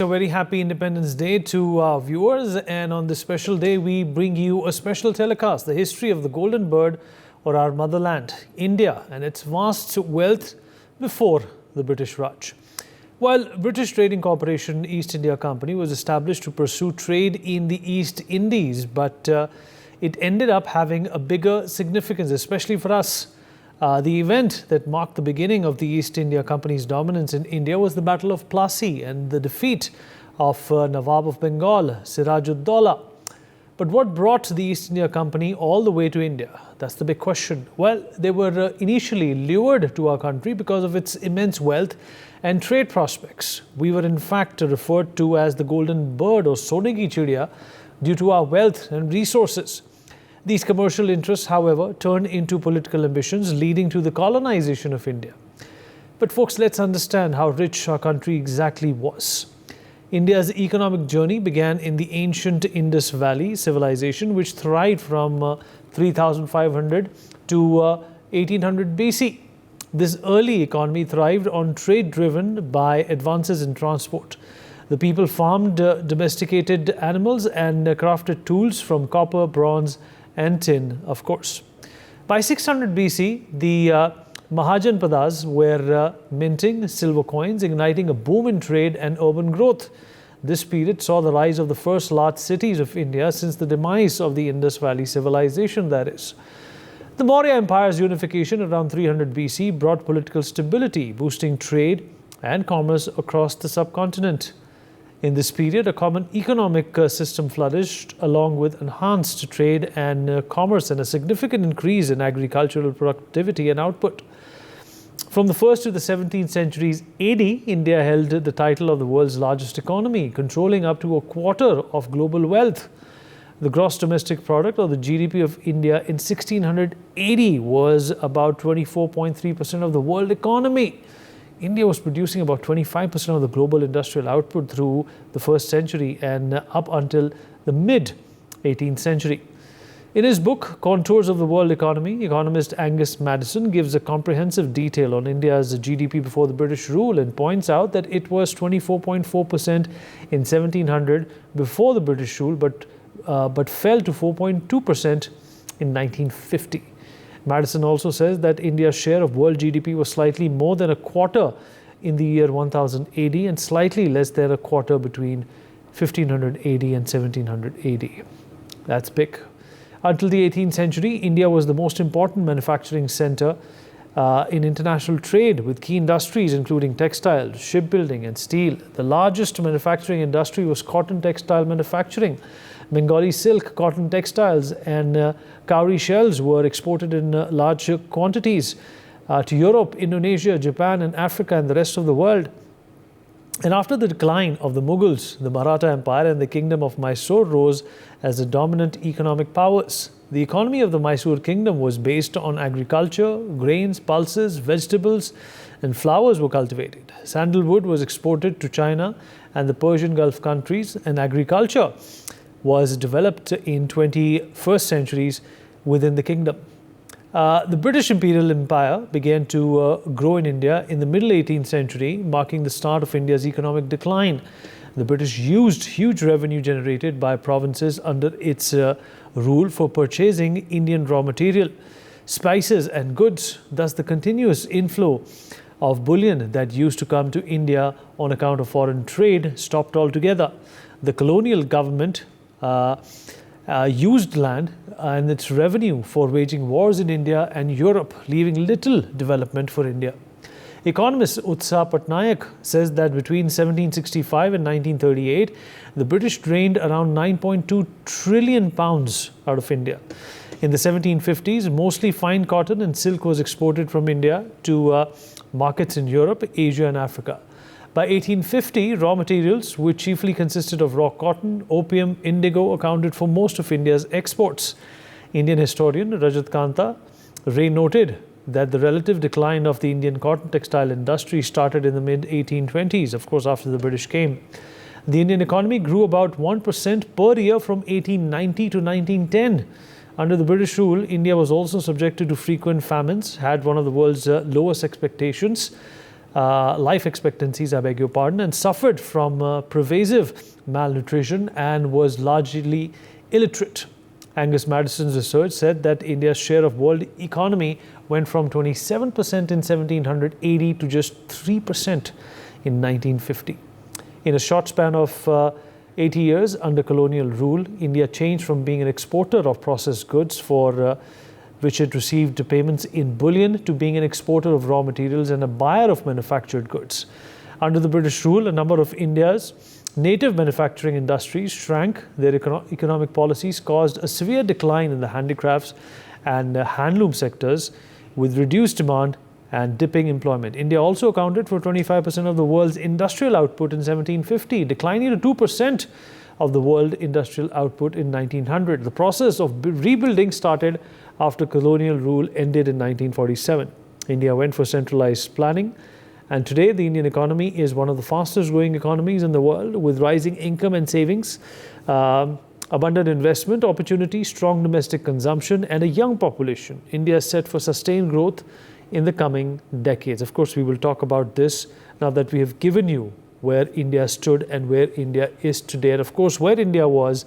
A very happy Independence Day to our viewers, and on this special day we bring you a special telecast, the history of the golden bird or our motherland, India, and its vast wealth before the British Raj. While British Trading Corporation East India Company was established to pursue trade in the East Indies, but it ended up having a bigger significance, especially for us. The event that marked the beginning of the East India Company's dominance in India was the Battle of Plassey and the defeat of Nawab of Bengal, Siraj-ud-Daulah. But what brought the East India Company all the way to India? That's the big question. Well, they were initially lured to our country because of its immense wealth and trade prospects. We were in fact referred to as the golden bird or Sone ki Chidiya due to our wealth and resources. These commercial interests, however, turned into political ambitions, leading to the colonization of India. But folks, let's understand how rich our country exactly was. India's economic journey began in the ancient Indus Valley civilization, which thrived from 3500 to 1800 BC. This early economy thrived on trade driven by advances in transport. The people farmed domesticated animals and crafted tools from copper, bronze, and tin, of course. By 600 BC, the Mahajanpadas were minting silver coins, igniting a boom in trade and urban growth. This period saw the rise of the first large cities of India since the demise of the Indus Valley civilization, that is. The Maurya Empire's unification around 300 BC brought political stability, boosting trade and commerce across the subcontinent. In this period, a common economic system flourished, along with enhanced trade and commerce and a significant increase in agricultural productivity and output. From the 1st to the 17th centuries AD, India held the title of the world's largest economy, controlling up to a quarter of global wealth. The gross domestic product, or the GDP of India in 1680, was about 24.3% of the world economy. India was producing about 25% of the global industrial output through the first century and up until the mid-18th century. In his book, Contours of the World Economy, economist Angus Maddison gives a comprehensive detail on India's GDP before the British rule and points out that it was 24.4% in 1700 before the British rule, but fell to 4.2% in 1950. Maddison also says that India's share of world GDP was slightly more than a quarter in the year 1000 AD and slightly less than a quarter between 1500 AD and 1700 AD. That's big. Until the 18th century, India was the most important manufacturing center in international trade, with key industries including textiles, shipbuilding and steel. The largest manufacturing industry was cotton textile manufacturing. Bengali silk, cotton textiles and cowrie shells were exported in large quantities to Europe, Indonesia, Japan and Africa and the rest of the world. And after the decline of the Mughals, the Maratha Empire and the Kingdom of Mysore rose as the dominant economic powers. The economy of the Mysore Kingdom was based on agriculture, grains, pulses, vegetables and flowers were cultivated. Sandalwood was exported to China and the Persian Gulf countries, and agriculture was developed in 21st centuries within the kingdom. The British Imperial Empire began to grow in India in the middle 18th century, marking the start of India's economic decline. The British used huge revenue generated by provinces under its rule for purchasing Indian raw material, spices and goods. Thus, the continuous inflow of bullion that used to come to India on account of foreign trade stopped altogether. The colonial government used land and its revenue for waging wars in India and Europe, leaving little development for India. Economist Utsa Patnaik says that between 1765 and 1938, the British drained around 9.2 trillion pounds out of India. In the 1750s, mostly fine cotton and silk was exported from India to markets in Europe, Asia and Africa. By 1850, raw materials, which chiefly consisted of raw cotton, opium, indigo, accounted for most of India's exports. Indian historian Rajat Kanta Ray noted that the relative decline of the Indian cotton textile industry started in the mid-1820s, of course, after the British came. The Indian economy grew about 1% per year from 1890 to 1910. Under the British rule, India was also subjected to frequent famines, had one of the world's lowest expectations life expectancies, I beg your pardon, and suffered from pervasive malnutrition and was largely illiterate. Angus Madison's research said that India's share of world economy went from 27% in 1780 to just 3% in 1950. In a short span of 80 years under colonial rule, India changed from being an exporter of processed goods for which it received payments in bullion to being an exporter of raw materials and a buyer of manufactured goods. Under the British rule, a number of India's native manufacturing industries shrank. Their economic policies caused a severe decline in the handicrafts and handloom sectors, with reduced demand and dipping employment. India also accounted for 25% of the world's industrial output in 1750, declining to 2% of the world industrial output in 1900. The process of rebuilding started after colonial rule ended in 1947. India went for centralized planning, and today the Indian economy is one of the fastest growing economies in the world, with rising income and savings, abundant investment opportunities, strong domestic consumption, and a young population. India is set for sustained growth in the coming decades. Of course, we will talk about this now that we have given you where India stood and where India is today, and of course where India was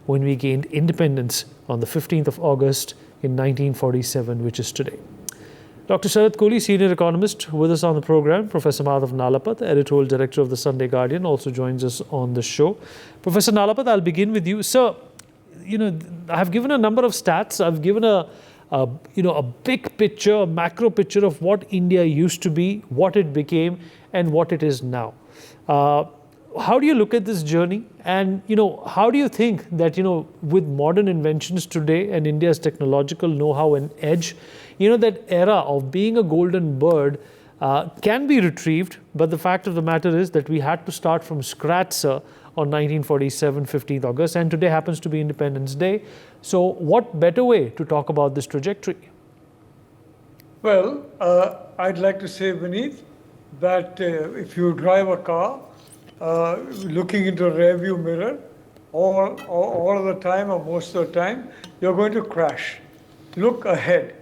when we gained independence on the 15th of August in 1947, which is today. Dr. Sharat Kohli, senior economist, with us on the program. Professor Madhav Nalapat, editorial director of the Sunday Guardian, also joins us on the show. Professor Nalapat, I'll begin with you. Sir, I have given a number of stats. I've given a big picture, a macro picture of what India used to be, what it became, and what it is now. How do you look at this journey? And, how do you think that, with modern inventions today and India's technological know-how and edge, that era of being a golden bird can be retrieved. But the fact of the matter is that we had to start from scratch, sir, on 1947, 15th August, and today happens to be Independence Day. So what better way to talk about this trajectory? Well, I'd like to say, Vineet, that if you drive a car, looking into a rearview mirror all of the time or most of the time, you're going to crash. Look ahead.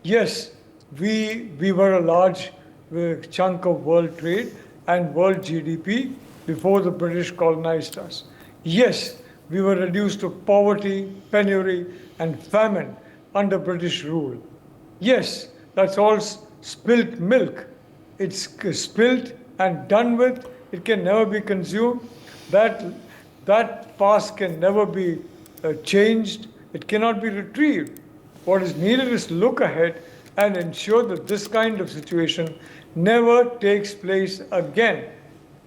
Yes, we were a large chunk of world trade and world GDP before the British colonized us. Yes, we were reduced to poverty, penury, and famine under British rule. Yes, that's all spilt milk. It's spilt and done with. It can never be consumed. That past can never be changed. It cannot be retrieved. What is needed is to look ahead and ensure that this kind of situation never takes place again,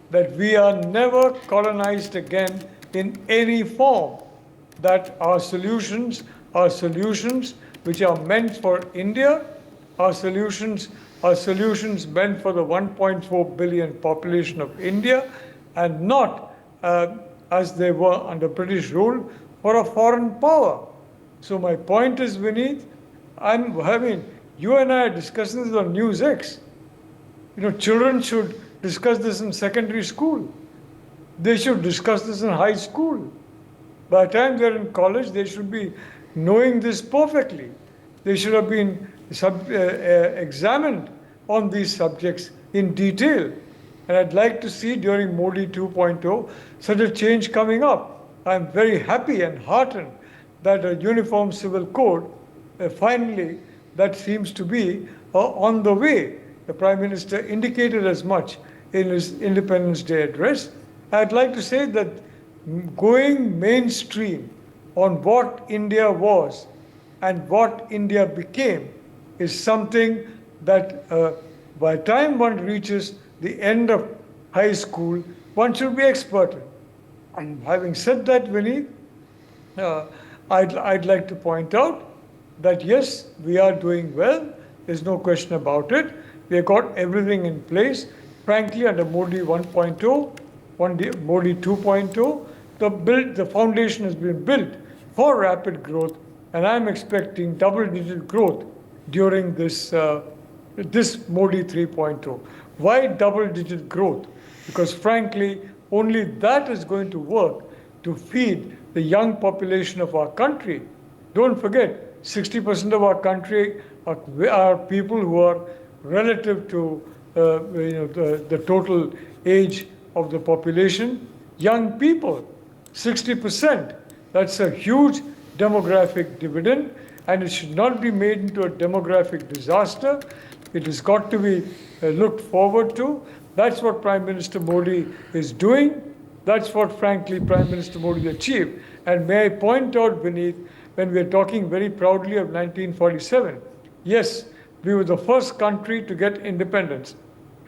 that we are never colonized again in any form, that our solutions are solutions which are meant for India, our solutions meant for the 1.4 billion population of India, and not as they were under British rule for a foreign power. So my point is, Vineet, you and I are discussing this on NewsX. Children should discuss this in secondary school. They should discuss this in high school. By the time they're in college, they should be knowing this perfectly. They should have been examined on these subjects in detail. And I'd like to see during Modi 2.0 such a change coming up. I'm very happy and heartened that a uniform civil code, finally, that seems to be on the way. The Prime Minister indicated as much in his Independence Day address. I'd like to say that going mainstream on what India was and what India became is something that by the time one reaches the end of high school, one should be expert in. And having said that, Vineet, I'd like to point out that yes, we are doing well. There's no question about it. We have got everything in place. Frankly, under Modi 1.0, Modi 2.0, the foundation has been built for rapid growth, and I'm expecting double-digit growth during this Modi 3.0. Why double-digit growth? Because frankly, only that is going to work to feed the young population of our country. Don't forget, 60% of our country are people who are relative to the total age of the population. Young people, 60%. That's a huge demographic dividend, and it should not be made into a demographic disaster. It has got to be looked forward to. That's what Prime Minister Modi is doing. That's what, frankly, Prime Minister Modi achieved. And may I point out, Vineet, when we are talking very proudly of 1947, yes, we were the first country to get independence.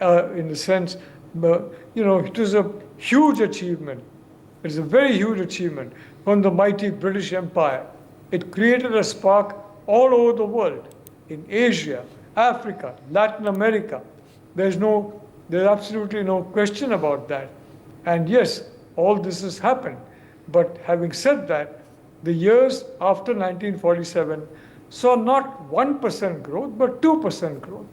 In the sense, it was a huge achievement. It's a very huge achievement from the mighty British Empire. It created a spark all over the world, in Asia, Africa, Latin America. There's absolutely no question about that. And yes, all this has happened. But having said that, the years after 1947 saw not 1% growth, but 2% growth.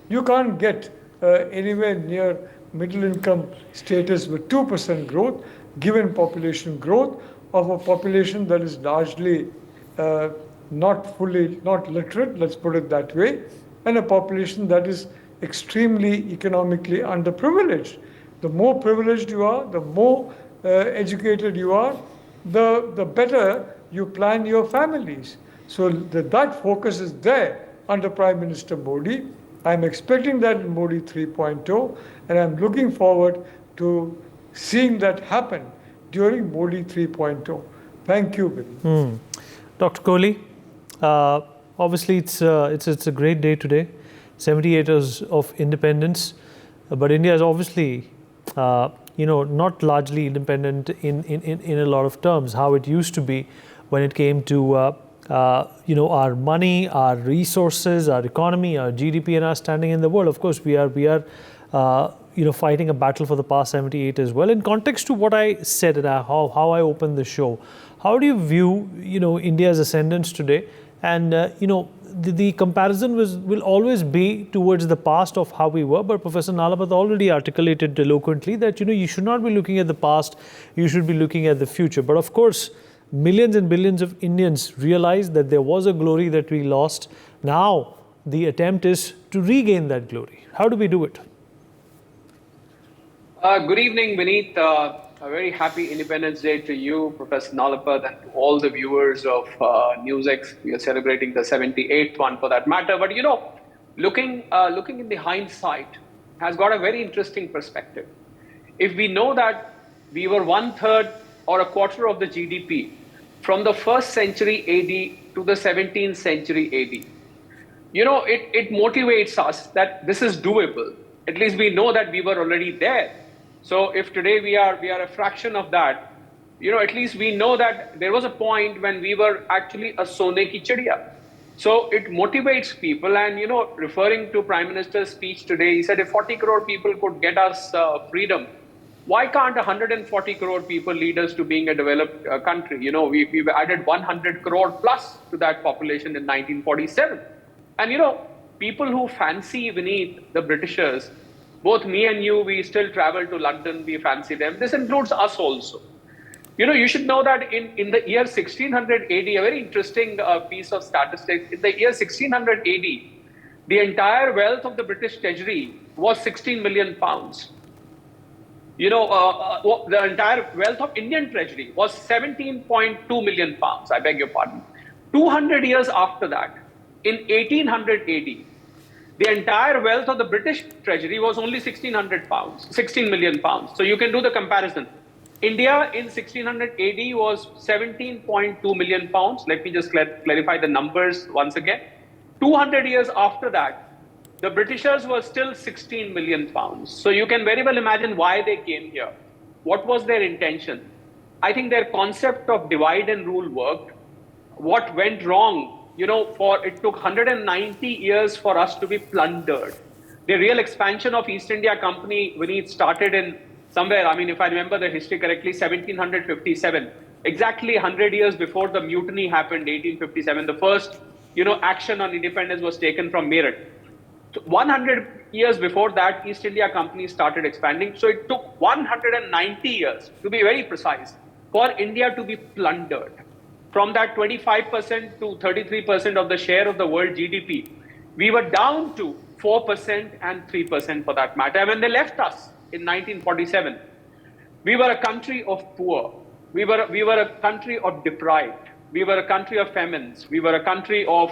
You can't get anywhere near middle income status with 2% growth, given population growth of a population that is largely not literate, let's put it that way, and a population that is extremely economically underprivileged. The more privileged you are, the more educated you are, the better you plan your families. So that focus is there under Prime Minister Modi. I'm expecting that in Modi 3.0, and I'm looking forward to seeing that happen during Modi 3.0. Thank you, Billy. Dr. Kohli, obviously it's a great day today, 78 years of independence, but India is obviously not largely independent in a lot of terms, how it used to be when it came to our money, our resources, our economy, our GDP, and our standing in the world. Of course, we are fighting a battle for the past 78 as well. In context to what I said and how I opened the show, how do you view India's ascendance today? And the comparison will always be towards the past of how we were. But Professor Nalapat already articulated eloquently that you should not be looking at the past, you should be looking at the future. But of course, millions and billions of Indians realize that there was a glory that we lost. Now the attempt is to regain that glory. How do we do it? Good evening, Vineet. A very happy Independence Day to you, Professor Nalapat, and to all the viewers of NewsX. We are celebrating the 78th one for that matter. But looking in the hindsight has got a very interesting perspective. If we know that we were 1/3 or a quarter of the GDP from the 1st century AD to the 17th century AD, it motivates us that this is doable. At least we know that we were already there. So if today we are a fraction of that, at least we know that there was a point when we were actually a sone ki chidiya. So it motivates people. And referring to Prime Minister's speech today, he said if 40 crore people could get us freedom, why can't 140 crore people lead us to being a developed country? We've added 100 crore plus to that population in 1947. And people who fancy beneath the Britishers, both me and you, we still travel to London, we fancy them. This includes us also. You should know that in the year 1600 AD, a very interesting piece of statistics, in the year 1600 AD, the entire wealth of the British Treasury was 16 million pounds. The entire wealth of Indian Treasury was 17.2 million pounds, I beg your pardon. 200 years after that, in 1800 AD, the entire wealth of the British Treasury was only 16 million pounds. So you can do the comparison. India in 1600 AD was 17.2 million pounds. Let me just clarify the numbers once again. 200 years after that, the Britishers were still 16 million pounds. So you can very well imagine why they came here. What was their intention? I think their concept of divide and rule worked. What went wrong? It took 190 years for us to be plundered. The real expansion of East India Company, when it started in somewhere, if I remember the history correctly, 1757, exactly 100 years before the mutiny happened, 1857, the first, action on independence was taken from Meerut. So 100 years before that, East India Company started expanding. So it took 190 years, to be very precise, for India to be plundered. From that 25% to 33% of the share of the world GDP, we were down to 4% and 3% for that matter. And when they left us in 1947, we were a country of poor. We were a country of deprived. We were a country of famines. We were a country of,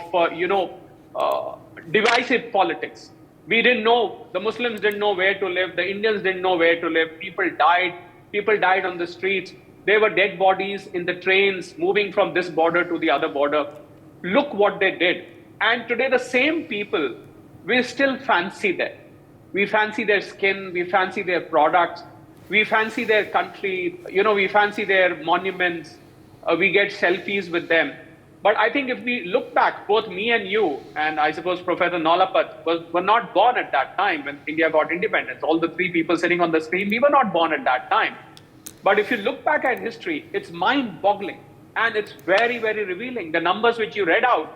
divisive politics. We didn't know, the Muslims didn't know where to live. The Indians didn't know where to live. People died. People died on the streets. There were dead bodies in the trains moving from this border to the other border. Look what they did. And today the same people, we still fancy them. We fancy their skin. We fancy their products. We fancy their country. We fancy their monuments. We get selfies with them. But I think if we look back, both me and you, and I suppose Professor Nolapat were not born at that time when India got independence. All the three people sitting on the screen, we were not born at that time. But if you look back at history, it's mind-boggling and it's very, very revealing. The numbers which you read out,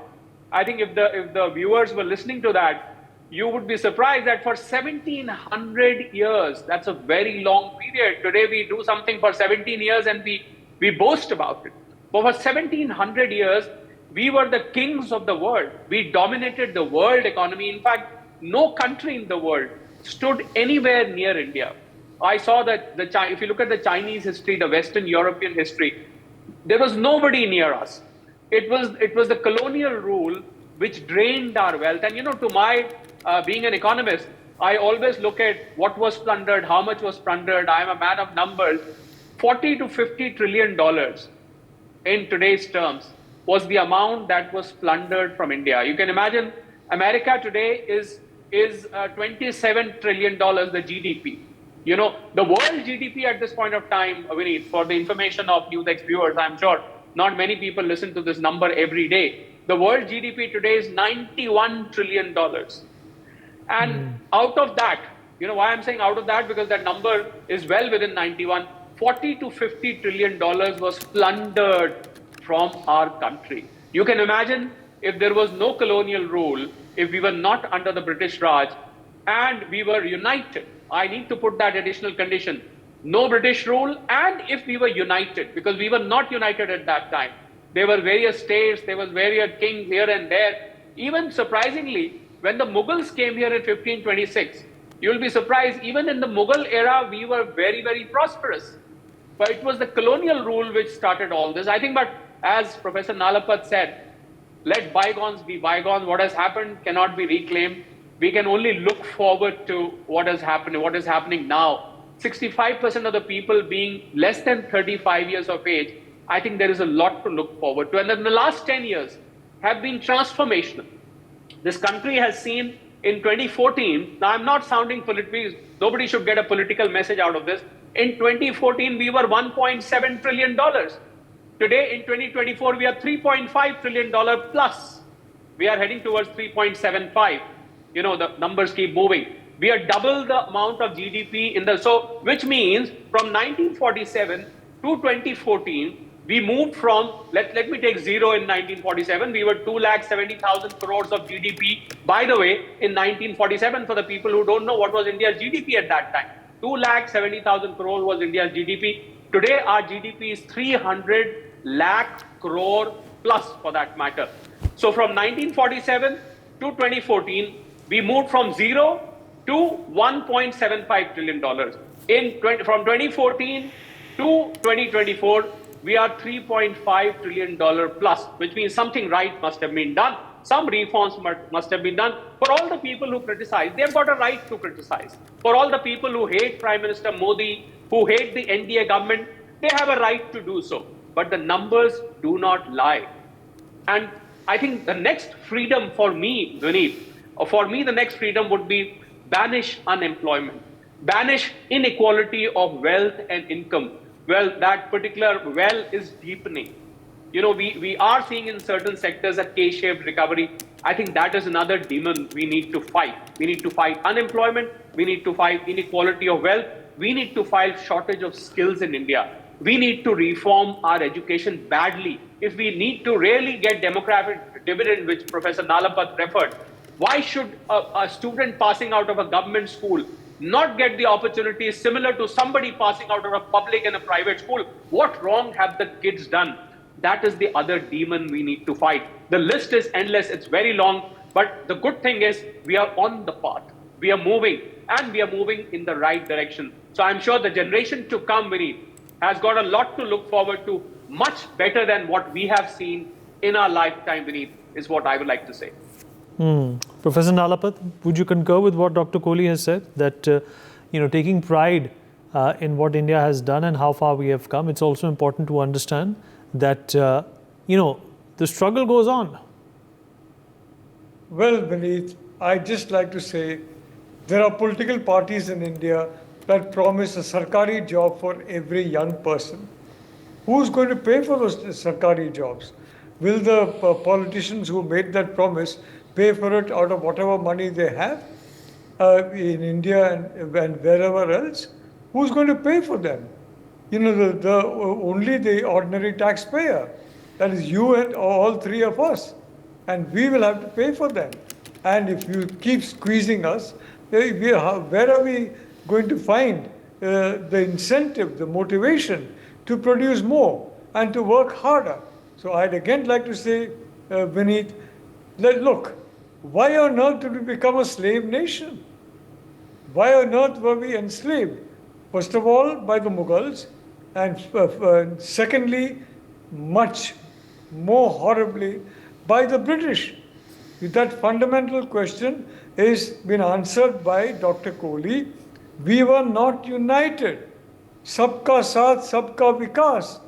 I think if the viewers were listening to that, you would be surprised that for 1700 years, that's a very long period. Today we do something for 17 years and we boast about it. But for 1700 years, we were the kings of the world. We dominated the world economy. In fact, no country in the world stood anywhere near India. I saw that if you look at the Chinese history, the Western European history, there was nobody near us. It was the colonial rule which drained our wealth. And to my being an economist, I always look at what was plundered, how much was plundered. I am a man of numbers. $40 to $50 trillion in today's terms was the amount that was plundered from India. You can imagine America today is $27 trillion, the GDP. The world GDP at this point of time, Vineet, for the information of NewsX viewers, I'm sure not many people listen to this number every day. The world GDP today is $91 trillion. And out of that, why I'm saying out of that? Because that number is well within 91. $40 to $50 trillion was plundered from our country. You can imagine if there was no colonial rule, if we were not under the British Raj, and we were united. I need to put that additional condition. No British rule, and if we were united, because we were not united at that time. There were various states, there was various kings here and there. Even surprisingly, when the Mughals came here in 1526, you'll be surprised, even in the Mughal era, we were very, very prosperous. But it was the colonial rule which started all this. I think, but as Professor Nalapat said, let bygones be bygones. What has happened cannot be reclaimed. We can only look forward to what has happened, what is happening now. 65% of the people being less than 35 years of age, I think there is a lot to look forward to. And then the last 10 years have been transformational. This country has seen in 2014, now I'm not sounding political, nobody should get a political message out of this. In 2014, we were $1.7 trillion. Today, in 2024, we are $3.5 trillion plus. We are heading towards 3.75. The numbers keep moving. We are double the amount of GDP which means from 1947 to 2014, we moved from, let me take zero in 1947, we were 2,70,000 crores of GDP. By the way, in 1947, for the people who don't know what was India's GDP at that time, 2,70,000 crores was India's GDP. Today, our GDP is 300 lakh crore plus for that matter. So from 1947 to 2014, we moved from zero to $1.75 trillion. From 2014 to 2024, we are $3.5 trillion plus, which means something right must have been done. Some reforms must have been done. For all the people who criticize, they've got a right to criticize. For all the people who hate Prime Minister Modi, who hate the NDA government, they have a right to do so. But the numbers do not lie. And I think the next freedom for me, Vineet, the next freedom would be banish unemployment, banish inequality of wealth and income. Well, that particular well is deepening. We are seeing in certain sectors a K-shaped recovery. I think that is another demon we need to fight. We need to fight unemployment. We need to fight inequality of wealth. We need to fight shortage of skills in India. We need to reform our education badly. If we need to really get demographic dividend, which Professor Nalapat referred, why should a student passing out of a government school not get the opportunities similar to somebody passing out of a public and a private school? What wrong have the kids done? That is the other demon we need to fight. The list is endless. It's very long. But the good thing is we are on the path. We are moving, and we are moving in the right direction. So I'm sure the generation to come, Vineet, has got a lot to look forward to, much better than what we have seen in our lifetime, Vineet, is what I would like to say. Professor Nalapat, would you concur with what Dr. Kohli has said, that taking pride in what India has done and how far we have come, it's also important to understand that the struggle goes on. Well, Vineet, I'd just like to say there are political parties in India that promise a Sarkari job for every young person. Who's going to pay for those Sarkari jobs? Will the politicians who made that promise pay for it out of whatever money they have in India and wherever else? Who's going to pay for them? Only the ordinary taxpayer. That is you and all three of us. And we will have to pay for them. And if you keep squeezing us, where are we going to find the incentive, the motivation to produce more and to work harder? So I'd again like to say, Vineet, look, why on earth did we become a slave nation? Why on earth were we enslaved? First of all, by the Mughals, and secondly, much more horribly, by the British. That fundamental question has been answered by Dr. Kohli. We were not united. Sabka saath, sabka vikas.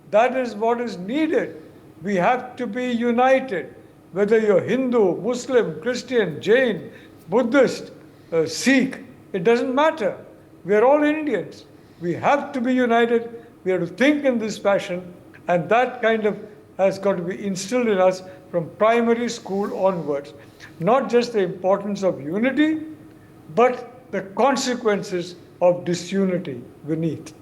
That is what is needed. We have to be united. Whether you're Hindu, Muslim, Christian, Jain, Buddhist, Sikh, it doesn't matter. We are all Indians. We have to be united. We have to think in this fashion, and that kind of has got to be instilled in us from primary school onwards. Not just the importance of unity, but the consequences of disunity, Vineet.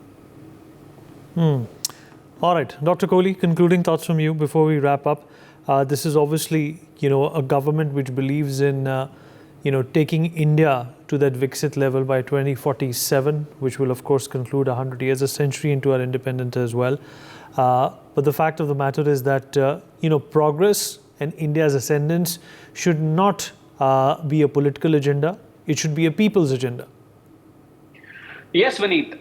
All right, Dr. Kohli, concluding thoughts from you before we wrap up. This is obviously, a government which believes in, taking India to that Viksit level by 2047, which will of course conclude 100 years, a century into our independence as well. But the fact of the matter is that, progress and India's ascendance should not be a political agenda. It should be a people's agenda. Yes, Vineet.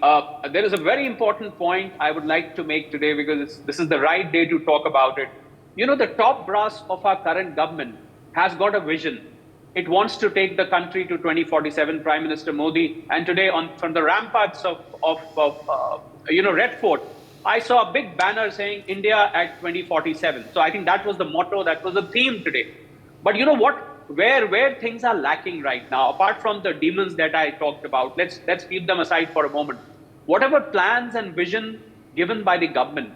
There is a very important point I would like to make today, because this is the right day to talk about it. The top brass of our current government has got a vision. It wants to take the country to 2047, Prime Minister Modi. And today, from the ramparts of Red Fort, I saw a big banner saying India at 2047. So I think that was the motto, that was the theme today. But you know what? Where things are lacking right now, apart from the demons that I talked about, let's keep them aside for a moment. Whatever plans and vision given by the government,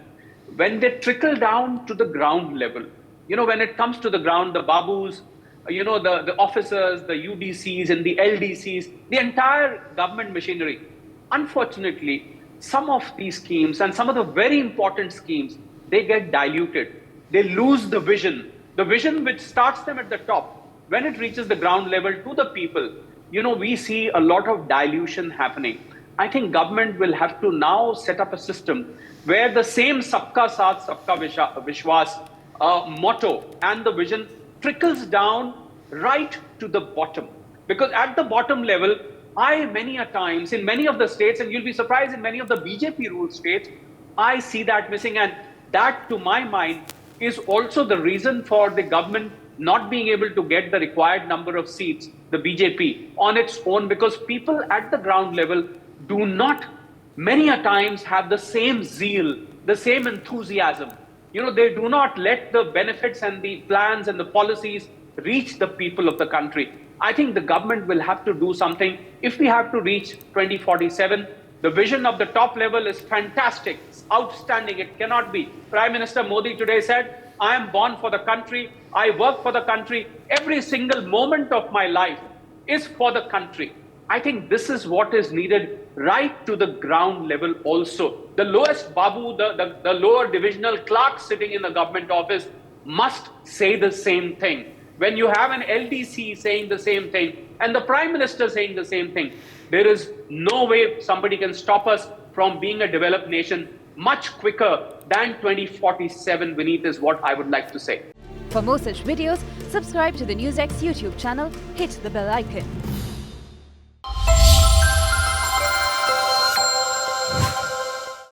when they trickle down to the ground level, when it comes to the ground, the babus, the officers, the UDCs and the LDCs, the entire government machinery, unfortunately, some of these schemes and some of the very important schemes, they get diluted. They lose the vision which starts them at the top. When it reaches the ground level to the people, we see a lot of dilution happening. I think government will have to now set up a system where the same Sabka Saath, Sabka Vishwas motto and the vision trickles down right to the bottom. Because at the bottom level, many a times in many of the states, and you'll be surprised, in many of the BJP ruled states, I see that missing. And that, to my mind, is also the reason for the government not being able to get the required number of seats, the BJP, on its own, because people at the ground level do not, many a times, have the same zeal, the same enthusiasm. They do not let the benefits and the plans and the policies reach the people of the country. I think the government will have to do something. If we have to reach 2047, the vision of the top level is fantastic, it's outstanding, it cannot be. Prime Minister Modi today said, I am born for the country, I work for the country, every single moment of my life is for the country. I think this is what is needed right to the ground level also. The lowest babu, the lower divisional clerk sitting in the government office must say the same thing. When you have an LDC saying the same thing and the Prime Minister saying the same thing, there is no way somebody can stop us from being a developed nation much quicker than 2047, Vineet, is what I would like to say. For more such videos, subscribe to the NewsX YouTube channel, hit the bell icon.